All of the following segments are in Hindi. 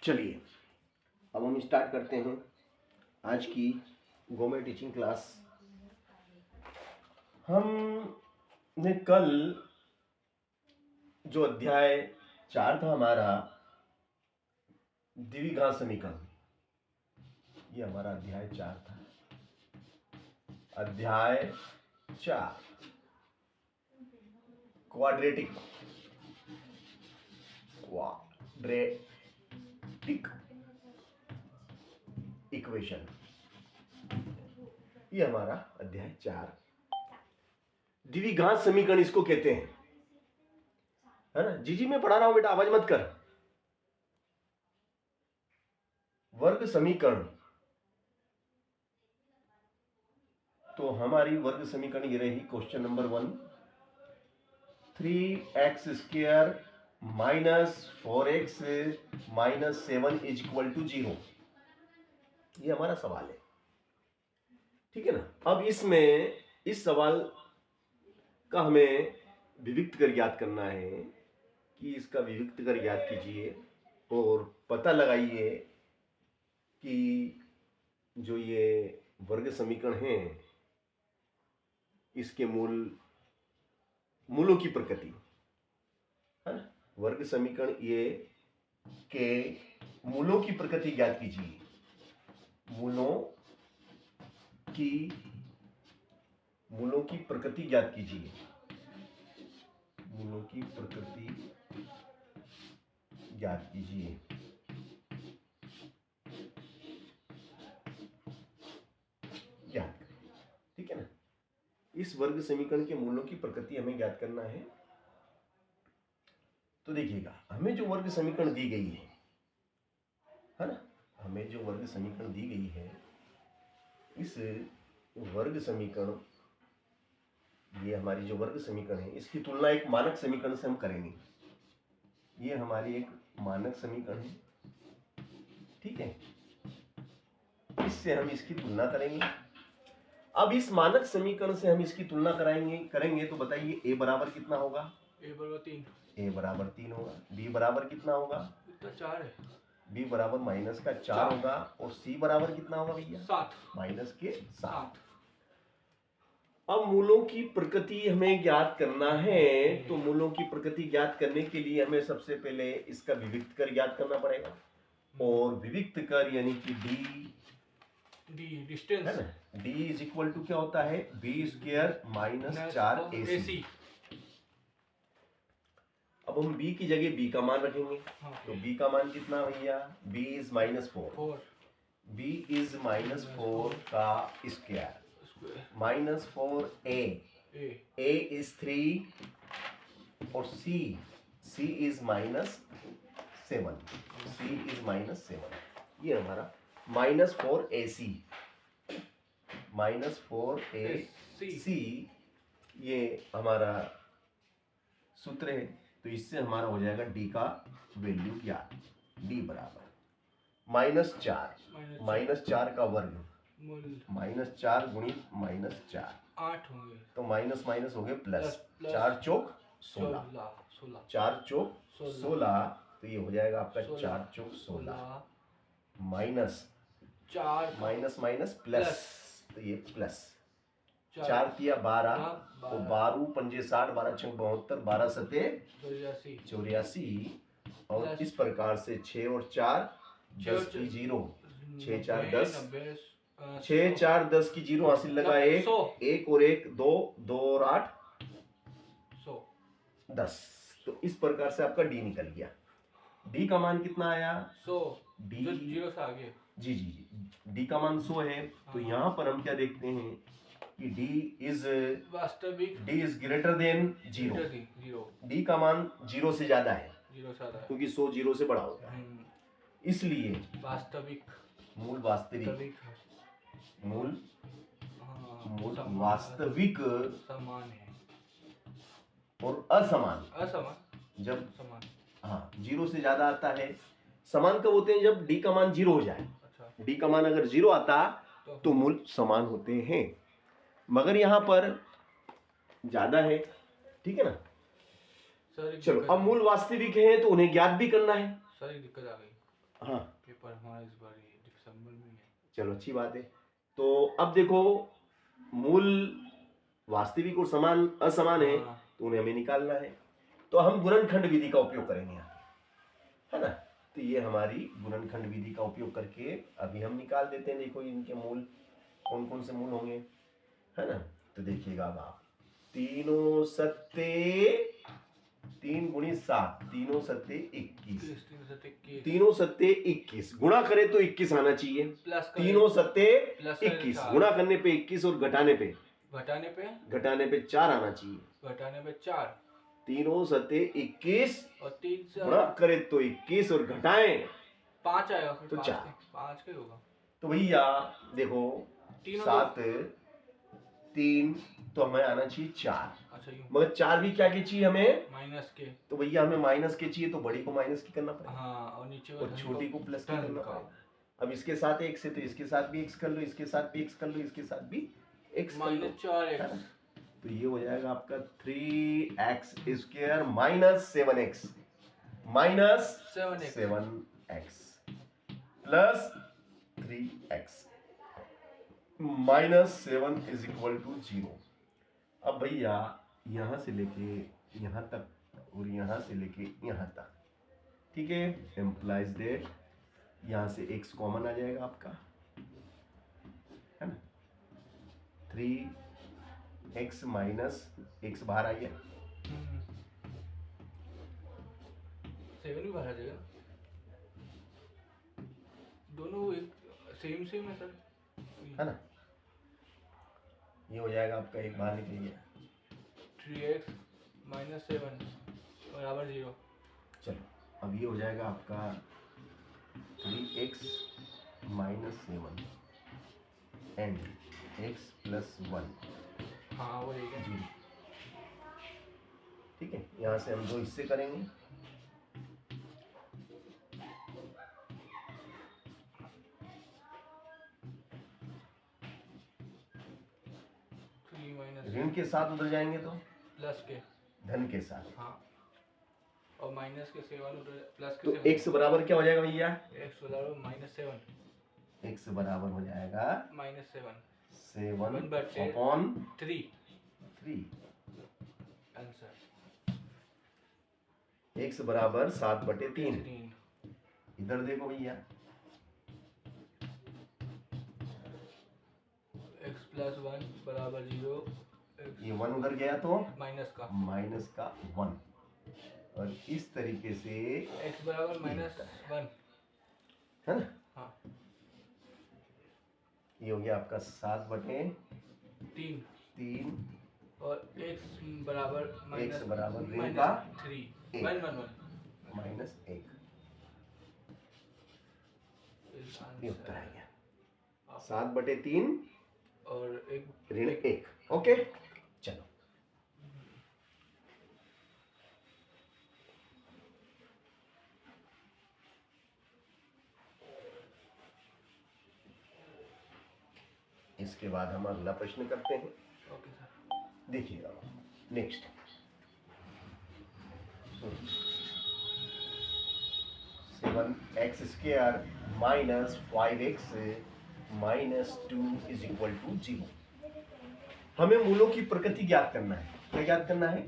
चलिए अब हम स्टार्ट करते हैं आज की गवर्नमेंट टीचिंग क्लास। हमने कल जो अध्याय 4 था हमारा द्विघात समीकरण, ये हमारा अध्याय 4 था। अध्याय 4 क्वाड्रेटिक इक्वेशन, ये हमारा अध्याय 4 द्विघात समीकरण इसको कहते हैं, है ना। जी मैं पढ़ा रहा हूं बेटा, आवाज मत कर। वर्ग समीकरण, तो हमारी वर्ग समीकरण ये रही question number 1, 3x square minus 4x minus 7 is equal to 0। ये हमारा सवाल है, ठीक है ना। अब इसमें इस सवाल का हमें विविक्त कर ज्ञात करना है कि इसका विविक्त कर ज्ञात कीजिए और पता लगाइए कि जो ये वर्ग समीकरण है इसके मूलों की प्रकृति, है ना। वर्ग समीकरण ये के मूलों की प्रकृति ज्ञात कीजिए। मूलों की प्रकृति ज्ञात कीजिए। मूलों की प्रकृति ज्ञात कीजिए। ज्ञात करें, ठीक है ना। इस वर्ग समीकरण के मूलों की प्रकृति हमें ज्ञात करना है। तो देखिएगा, हमें जो वर्ग समीकरण दी गई है ना, हमें जो वर्ग समीकरण दी गई है, इस वर्ग समीकरण, ये हमारी जो वर्ग समीकरण है इसकी तुलना एक मानक समीकरण से हम करेंगे। ये हमारी एक मानक समीकरण है, ठीक है। इससे हम इसकी तुलना करेंगे। अब इस मानक समीकरण से हम इसकी तुलना करेंगे तो बताइए a बराबर कितना होगा? a बराबर 3। a बराबर 3 होगा। b बराबर कितना होगा? इतना 4 है। b बराबर माइनस का 4 होगा। और c बराबर कितना होगा भैया? 7, माइनस के 7। अब मूलों की प्रकृति हमें ज्ञात करना है, तो मूलों की प्रकृति ज्ञात करने के लिए हमें सबसे पहले इसका विविक्त कर ज्ञात करना पड़ेगा। और विविक्त कर यानी कि डी डिस्टेंस है ना, डी इज इक्वल टू क्या होता है? B square minus 4ac। अब हम b की जगह b का मान रखेंगे। तो b का मान कितना भैया? b is -4। b इज -4 का square minus 4a, a is 3 और c इज -7। c is -7। ये हमारा -4ac, -4ac ये हमारा सूत्र है। तो इससे हमारा हो जाएगा d का वैल्यू ज्ञात। d बराबर -4 का वर्ग, -4 गुणित -4 8 होंगे। तो माइनस माइनस हो गए प्लस। 4 चौक 16, 4 चौक 16। तो ये हो जाएगा आपका 4 चौक 16 माइनस 4 माइनस माइनस प्लस, तो ये प्लस 4 तिया 12, तो 12 पंजे 60, 12 छंग 72, 12 सते 84। और इस प्रकार से 6 और 4 10 की 0, 6 4 10, 6 4 10 की 0 हासिल लगा 1 और 1 2, 2 और 8 10। तो इस प्रकार से आपका डी निकल गया। डी का मान कितना आया? 100। डी 0 से आगे जी डी का मान 100 है। तो यहाँ पर हम क्या देखते हैं कि डी इज वास्तविक, D is greater than 0। D का मान 0 से ज्यादा है, क्योंकि 100 0 से बड़ा होता है। इसलिए वास्तविक, मूल वास्तविक, मूल वास्तविक समान है और असमान जब समान, हाँ 0 से ज्यादा आता है। समान कब होते हैं? जब डी का मान 0 हो जाए। डी का मान अगर 0 आता तो मूल समान होते हैं, मगर यहां पर ज्यादा है, ठीक है ना। चलो अब मूल वास्तविक है तो उन्हें ज्ञात भी करना है। सारी दिक्कत आ गई। हाँ पेपर हमारा इस बार दिसंबर में है। चलो अच्छी बात है। तो अब देखो मूल वास्तविक और समान असमान है, तो उन्हें हमें निकालना है। तो हम गुणनखंड विधि का उपयोग करेंगे यहाँ, है ना। तो ये हमारी गुणनखंड विधि का उपयोग करके अभी हम निकाल देते हैं। देखो इनके मूल कौन कौन से मूल होंगे, है ना। तो देखिएगा अब आप, तीनों सत्ते 3 गुणी 7, तीनों सत्ते 21, तीनों सत्ते 21, गुणा करें तो 21 आना चाहिए। तीनों सत्ते 21, गुणा करने पे 21 और घटाने पे 4 आना चाहिए। घटाने पे 4, तीनों सत्ते 21 और 3 से गुणा करें तो 21 और घटाएं 5 आएगा, तो 4। 5 का होगा। तो भैया देखो 7 3 तो हमें आना चाहिए 4। अच्छा, मगर 4 भी क्या के चाहिए हमें, माइनस के। तो भैया हमें माइनस के चाहिए, तो बड़ी को माइनस की करना पड़ेगा। हाँ, और नीचे और छोटी को प्लस की करना पड़ेगा। अब इसके साथ x है तो इसके साथ भी x कर लो, इसके साथ भी x कर लो, इसके साथ भी x कर लो, -4x। तो ये हो जाएगा आपका 3x square minus 7x plus 3x -7 is equal to 0। अब भैया यहां से लेके यहां तक और यहां से लेके यहां तक, ठीक है, एम्प्लाइज दैट यहां से x कॉमन आ जाएगा आपका, है ना। 3x माइनस x बाहर आ गया, 7 भी बाहर आ जाएगा। दोनों सेम है सर, है ना। ये हो जाएगा आपका, एक बाहर निकल गया, 3x - 7 बराबर 0। चलो अब ये हो जाएगा आपका 3x minus 7 and x plus 1। हाँ वो जी, ठीक है। यहाँ से हम 2 हिस्से करेंगे, ऋण के साथ उधर जाएंगे तो प्लस के धन के साथ, हाँ, और माइनस के 7 उधर प्लस के तो x बराबर क्या हो जाएगा भैया, x बराबर -7, x बराबर हो जाएगा -7 अपॉन 3। आंसर x बराबर 7/3। इधर देखो भैया, x प्लस 1 बराबर 0, ये 1 उधर गया तो माइनस का 1, और इस तरीके से x बराबर -1, है ना। हाँ, ये हो गया आपका 7/3 और x बराबर ऋण का 3 -1 माइनस 1, ये उत्तर आ गया 7/3 और ऋण 1। ओके चलो, इसके बाद हम अगला प्रश्न करते हैं। ओके सर, देखिएगा next, 7x square minus 5x minus 2 is equal to 0। हमें मूलों की प्रकृति ज्ञात करना है। क्या ज्ञात करना है,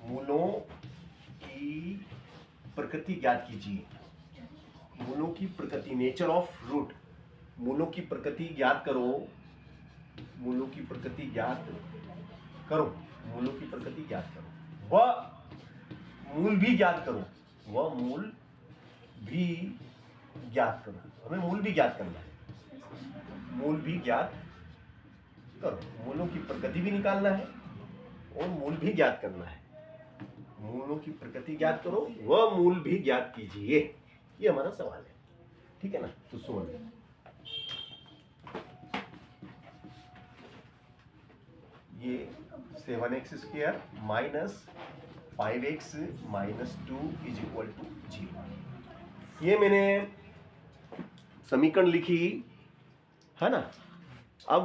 मूलों की प्रकृति ज्ञात कीजिए। मूलों की प्रकृति, नेचर ऑफ रूट, मूलों की प्रकृति ज्ञात करो, मूलों की प्रकृति ज्ञात करो, मूलों की प्रकृति ज्ञात करो, वह मूल भी ज्ञात करो, वह मूल भी ज्ञात करो। हमें मूल भी ज्ञात करना है, मूल भी ज्ञात करो, मूलों की प्रकृति भी निकालना है और मूल भी ज्ञात करना है। मूलों की प्रकृति ज्ञात करो, वह मूल भी ज्ञात कीजिए, ये हमारा सवाल है, ठीक है ना। तो सुन, ये 7x square minus 5x minus 2 is equal to 0, ये मैंने समीकरण लिखी, है ना। अब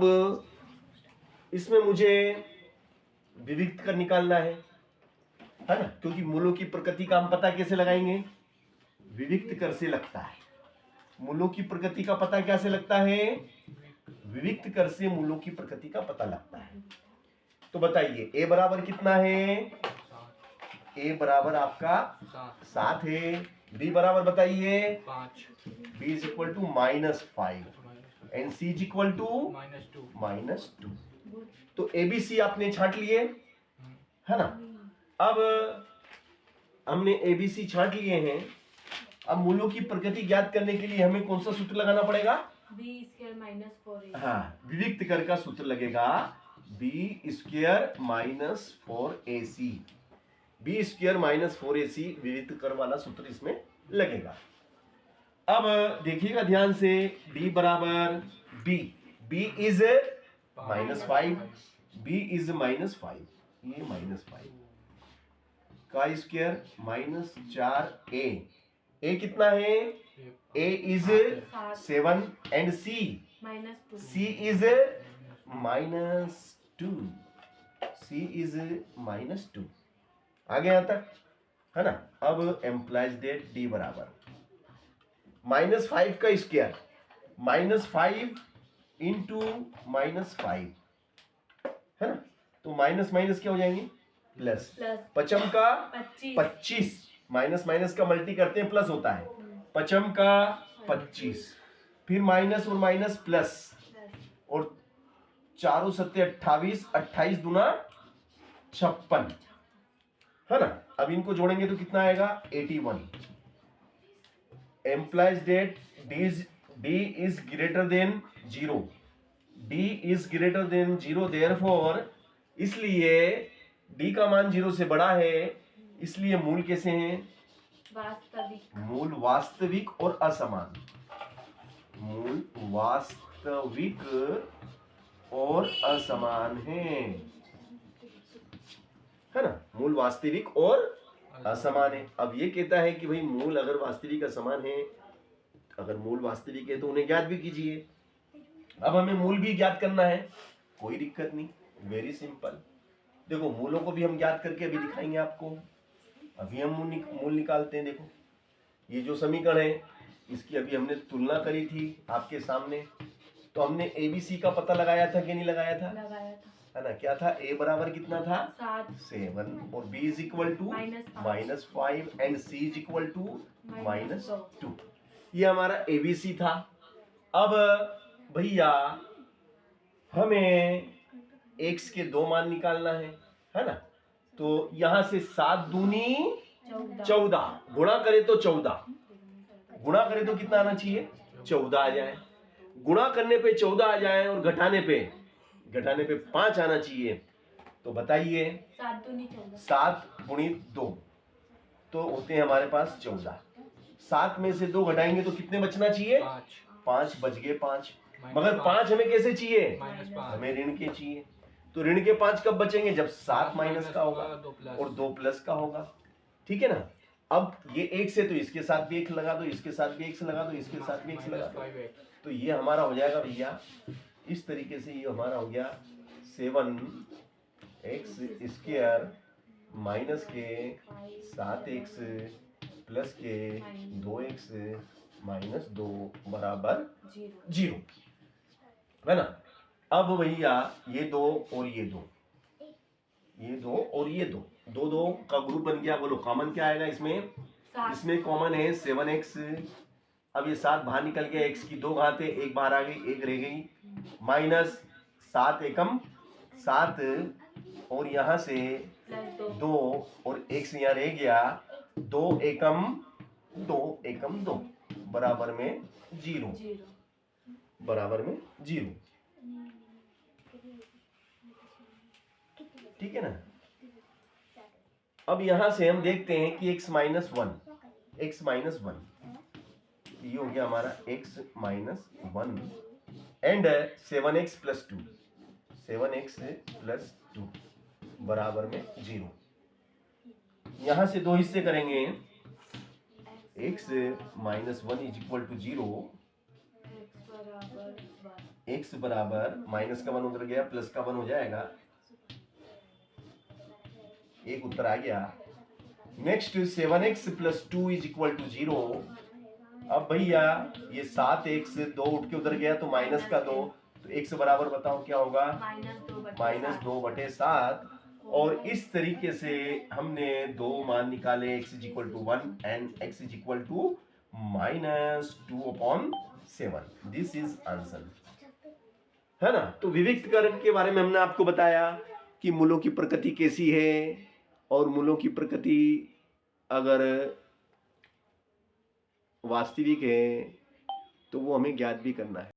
इसमें मुझे विविक्त कर निकालना है ना, क्योंकि मूलों की प्रकृति का हम पता कैसे लगाएंगे, विविक्त कर से लगता है। मूलों की प्रकृति का पता कैसे लगता है? विविक्त कर से मूलों की प्रकृति का पता लगता है। तो बताइए a बराबर कितना है? a बराबर आपका 7 है। b बराबर बताइए 5, b is equal to -5 and c is equal to -2। तो एबीसी आपने छांट लिए, है ना? अब हमने एबीसी छांट लिए हैं। अब मूलों की प्रकृति ज्ञात करने के लिए हमें कौन सा सूत्र लगाना पड़ेगा? b² - 4ac। हाँ, विविक्त कर का सूत्र लगेगा b² - 4ac। b² - 4ac विविक्त कर वाला सूत्र इसमें लगेगा। अब देखिएगा ध्यान से, b बराबर b इज -5, b इज -5, ये -5 का स्क्वायर -4a, a कितना है? a is 7 and c is -2, c is -2। आगे यहां तक, है ना? अब एम्प्लाइज डेट d बराबर -5 का स्क्वायर, -5 इंटू -5, है ना? तो माइनस माइनस क्या हो जाएंगे? प्लस। पचम का 25, माइनस माइनस का मल्टी करते हैं प्लस होता है। पचम का 25, फिर माइनस और माइनस प्लस, और 4 सत्ते 28, 28 दूना 56, है ना? अब इनको जोड़ेंगे तो कितना आएगा? 81। Implies that d is greater than 0, d is greater than 0, therefore इसलिए d का मान 0 से बड़ा है, इसलिए मूल कैसे हैं? वास्तविक। मूल वास्तविक और असमान। मूल वास्तविक और असमान है ना? मूल वास्तविक और असमान है। अब ये कहता है कि भाई मूल अगर वास्तविक असमान है, अगर मूल वास्तविक है तो उन्हें ज्ञात भी कीजिए। अब हमें मूल भी ज्ञात करना है, कोई दिक्कत नहीं, वेरी सिंपल। देखो मूलों को भी हम ज्ञात करके अभी दिखाएंगे आपको। अभी हम मूल निकालते हैं। देखो ये जो समीकरण है इसकी अभी हमने तुलना करी थी आपके सामने, तो हमने एबीसी का पता लगाया था कि नहीं लगाया था? है ना? क्या था? a बराबर कितना था? 7 और b is equal to -5 and c is equal to -2। ये हमारा एबीसी था। अब भैया हमें x के 2 मान निकालना है ना? तो यहां से 7 दूनी 14, गुणा करे तो 14, गुणा करे तो कितना आना चाहिए? 14 आ जाए। गुणा करने पे 14 आ जाए और घटाने पे 5 आना चाहिए। तो बताइए 7 गुणित 2 तो होते हैं हमारे पास 14। 7 में से 2 घटाएंगे तो कितने बचना चाहिए? 5 बच गए 5। मगर 5 हमें कैसे चाहिए? हमें ऋण के चाहिए। तो ऋण के 5 कब बचेंगे? जब 7 माइनस का होगा और 2 प्लस का होगा। ठीक है ना? अब ये 1 से तो इसके साथ भी 1 लगा दो, इसके साथ भी 1 लगा दो, इसके साथ भी 1 लगा दो, तो ये हमारा हो जाएगा भैया इस तरीके से। ये हमारा हो गया 7x² माइनस के 7x प्लस के 2x माइनस 2 बराबर 0, है ना? अब भैया ये 2 और ये 2, ये 2 और ये 2, 2 का ग्रुप बन गया। बोलो कॉमन क्या आएगा इसमें? इसमें कॉमन है 7x। अब ये 7 बाहर निकल गया, x की 2 घातें, 1 बाहर आ गई, 1 रह गई, माइनस 7 एकम 7 और यहां से 2 और 1 से यहां रह गया, 2 एकम 2 बराबर में 0, बराबर में 0। ठीक है ना? अब यहां से हम देखते हैं कि x माइनस 1, ये हो गया हमारा x minus 1 and 7x plus 2, 7x plus 2 बराबर में 0। यहां से 2 हिस्से करेंगे, x minus 1 is equal to 0, x बराबर माइनस का 1 उधर गया, प्लस का 1 हो जाएगा, एक उत्तर आ गया। Next 7x plus 2 is equal to 0। अब भैया ये 7x 2 उठ के उधर गया तो माइनस का 2, तो x बराबर बताओ क्या होगा, -2/7। और इस तरीके से हमने दो मान निकाले, x = 1 and x = -2/7। This is answer, है ना। तो विविक्त कारक के बारे में हमने आपको बताया कि मूलों की प्रकृति कैसी है, और मूलों की प्रकृति अगर वास्तविक है तो वो हमें ज्ञात भी करना है।